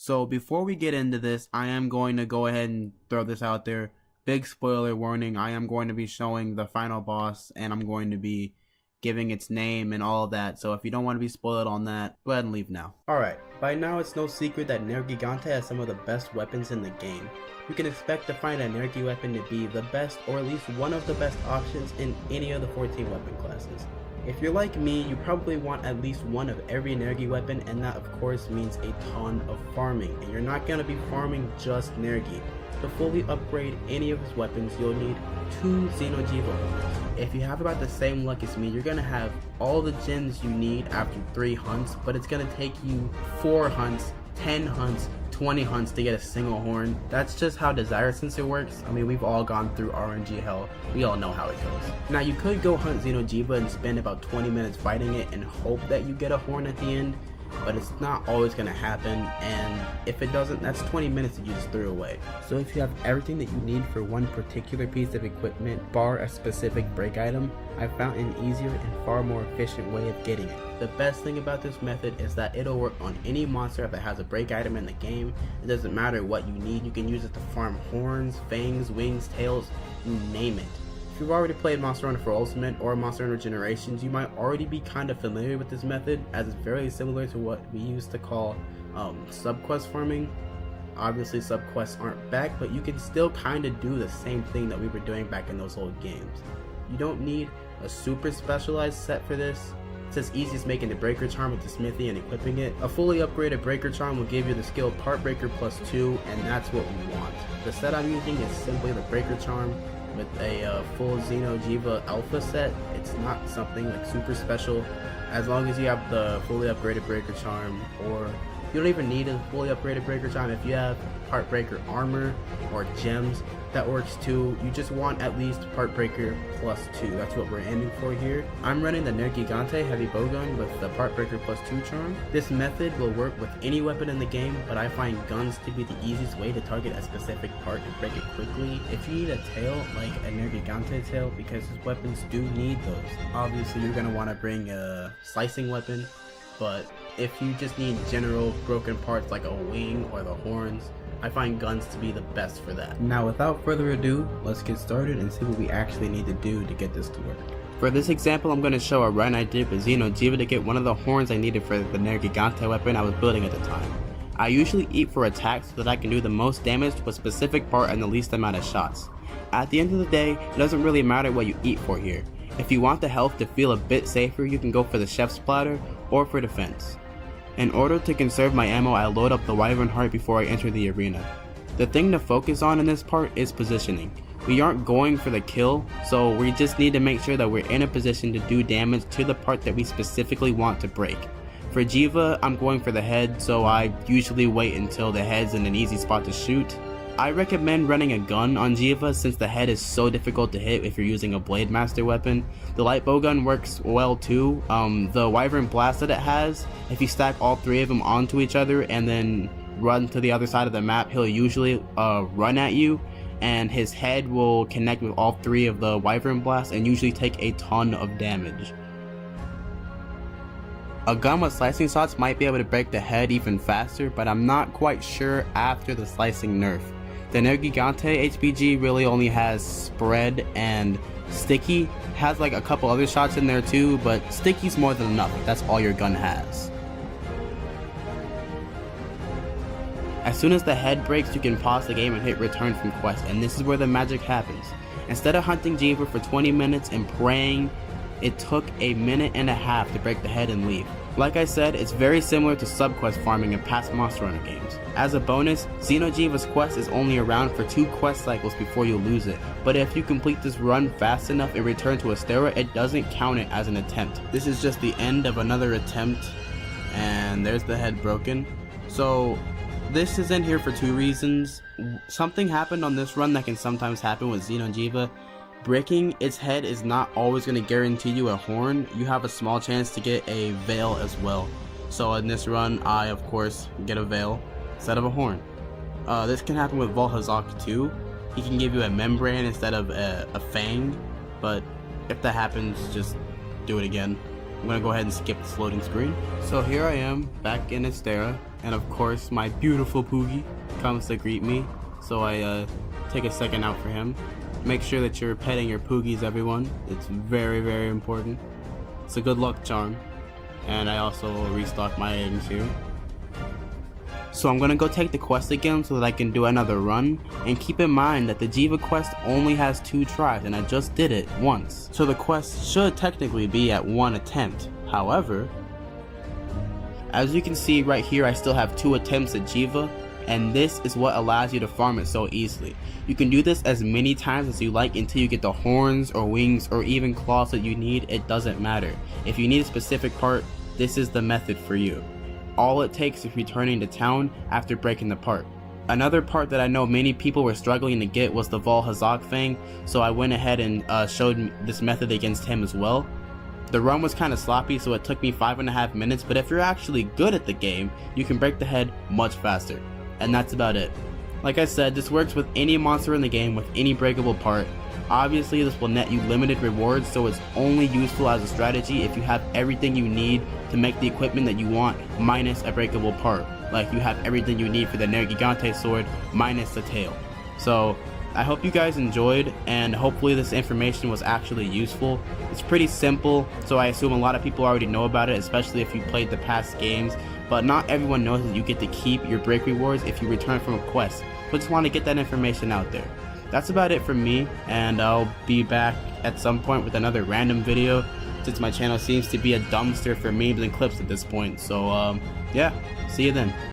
So before we get into this, I am going to go ahead and throw this out there. Big spoiler warning, I am going to be showing the final boss and I'm going to be giving its name and all of that. So if you don't want to be spoiled on that, go ahead and leave now. Alright, by now it's no secret that Nergigante has some of the best weapons in the game. You can expect to find a Nergi weapon to be the best or at least one of the best options in any of the 14 weapon classes. If you're like me, you probably want at least one of every Nergi weapon, and that of course means a ton of farming, and you're not going to be farming just Nergi. To fully upgrade any of his weapons, you'll need 2 jysaw horns. If you have about the same luck as me, you're going to have all the gems you need after 3 hunts, but it's going to take you 4 hunts, 10 hunts, 20 hunts to get a single horn. That's just how Desire Sensor works. I mean, we've all gone through RNG hell. We all know how it goes. Now, you could go hunt Xeno'jiiva and spend about 20 minutes fighting it and hope that you get a horn at the end, but it's not always going to happen, and if it doesn't, that's 20 minutes that you just threw away. So if you have everything that you need for one particular piece of equipment, bar a specific break item, I found an easier and far more efficient way of getting it. The best thing about this method is that it'll work on any monster that has a break item in the game. It doesn't matter what you need, you can use it to farm horns, fangs, wings, tails, you name it. If you've already played Monster Hunter for Ultimate or Monster Hunter Generations, you might already be kind of familiar with this method, as it's very similar to what we used to call subquest farming. Obviously subquests aren't back, but you can still kind of do the same thing that we were doing back in those old games. You don't need a super specialized set for this. It's as easy as making the breaker charm with the smithy and equipping it. A fully upgraded breaker charm will give you the skill part breaker plus 2, and that's what we want. The set I'm using is simply the breaker charm with a full Xeno'jiiva alpha set. It's not something like super special. As long as you have the fully upgraded breaker charm, or you don't even need a fully upgraded breaker charm. If you have part breaker armor or gems, that works too. You just want at least part breaker plus 2. That's what we're aiming for here. I'm running the Nergigante heavy bowgun with the part breaker plus 2 charm. This method will work with any weapon in the game, but I find guns to be the easiest way to target a specific part and break it quickly. If you need a tail, like a Nergigante tail, because his weapons do need those, obviously you're going to want to bring a slicing weapon, but if you just need general broken parts like a wing or the horns, I find guns to be the best for that. Now without further ado, let's get started and see what we actually need to do to get this to work. For this example, I'm going to show a run I did with Xeno'jiiva to get one of the horns I needed for the Nergigante weapon I was building at the time. I usually eat for attacks so that I can do the most damage to a specific part and the least amount of shots. At the end of the day, it doesn't really matter what you eat for here. If you want the health to feel a bit safer, you can go for the chef's platter or for defense. In order to conserve my ammo, I load up the wyvern heart before I enter the arena. The thing to focus on in this part is positioning. We aren't going for the kill, so we just need to make sure that we're in a position to do damage to the part that we specifically want to break. For Jiva, I'm going for the head, so I usually wait until the head's in an easy spot to shoot. I recommend running a gun on Jiva since the head is so difficult to hit if you're using a Blade Master weapon. The light bowgun works well too. The wyvern blast that it has, if you stack all 3 of them onto each other and then run to the other side of the map, he'll usually run at you, and his head will connect with all 3 of the wyvern blasts and usually take a ton of damage. A gun with slicing shots might be able to break the head even faster, but I'm not quite sure after the slicing nerf. The Nergigante HPG really only has spread, and sticky has like a couple other shots in there too, but sticky's more than enough if that's all your gun has. As soon as the head breaks, you can pause the game and hit return from quest, and this is where the magic happens. Instead of hunting Jiva for 20 minutes and praying, it took a minute and a half to break the head and leave. Like I said, it's very similar to subquest farming in past Monster Hunter games. As a bonus, Xeno'jiiva's quest is only around for 2 quest cycles before you lose it, but if you complete this run fast enough and return to Astera, it doesn't count it as an attempt. This is just the end of another attempt, and there's the head broken. So this is in here for 2 reasons. Something happened on this run that can sometimes happen with Xeno'jiiva. Breaking its head is not always going to guarantee you a horn. You have a small chance to get a veil as well. So in this run, I of course get a veil instead of a horn. This can happen with Volhazak too. He can give you a membrane instead of a fang, but if that happens, just do it again. I'm going to go ahead and skip this loading screen. So here I am back in Astera. and of course my beautiful Poogie comes to greet me, so I take a second out for him. Make sure that you're petting your Poogies, everyone. It's very, very important. It's a good luck charm. And I also restock my items here. So I'm gonna go take the quest again so that I can do another run, and keep in mind that the Jiva quest only has 2 tries and I just did it once. So the quest should technically be at 1 attempt. However, as you can see right here, I still have 2 attempts at Jiva, and this is what allows you to farm it so easily. You can do this as many times as you like until you get the horns or wings or even claws that you need. It doesn't matter. If you need a specific part, this is the method for you. All it takes is returning to town after breaking the part. Another part that I know many people were struggling to get was the Vale thing, so I went ahead and showed this method against him as well. The run was kind of sloppy, so it took me 5.5 minutes, but if you're actually good at the game, you can break the head much faster. And that's about it. Like I said, this works with any monster in the game with any breakable part. Obviously this will net you limited rewards, so it's only useful as a strategy if you have everything you need to make the equipment that you want minus a breakable part. Like you have everything you need for the Nergigante sword minus the tail. So I hope you guys enjoyed, and hopefully this information was actually useful. It's pretty simple, so I assume a lot of people already know about it, especially if you played the past games. But not everyone knows that you get to keep your break rewards if you return from a quest. But just want to get that information out there. That's about it from me, and I'll be back at some point with another random video, since my channel seems to be a dumpster for memes and clips at this point. So yeah, see you then.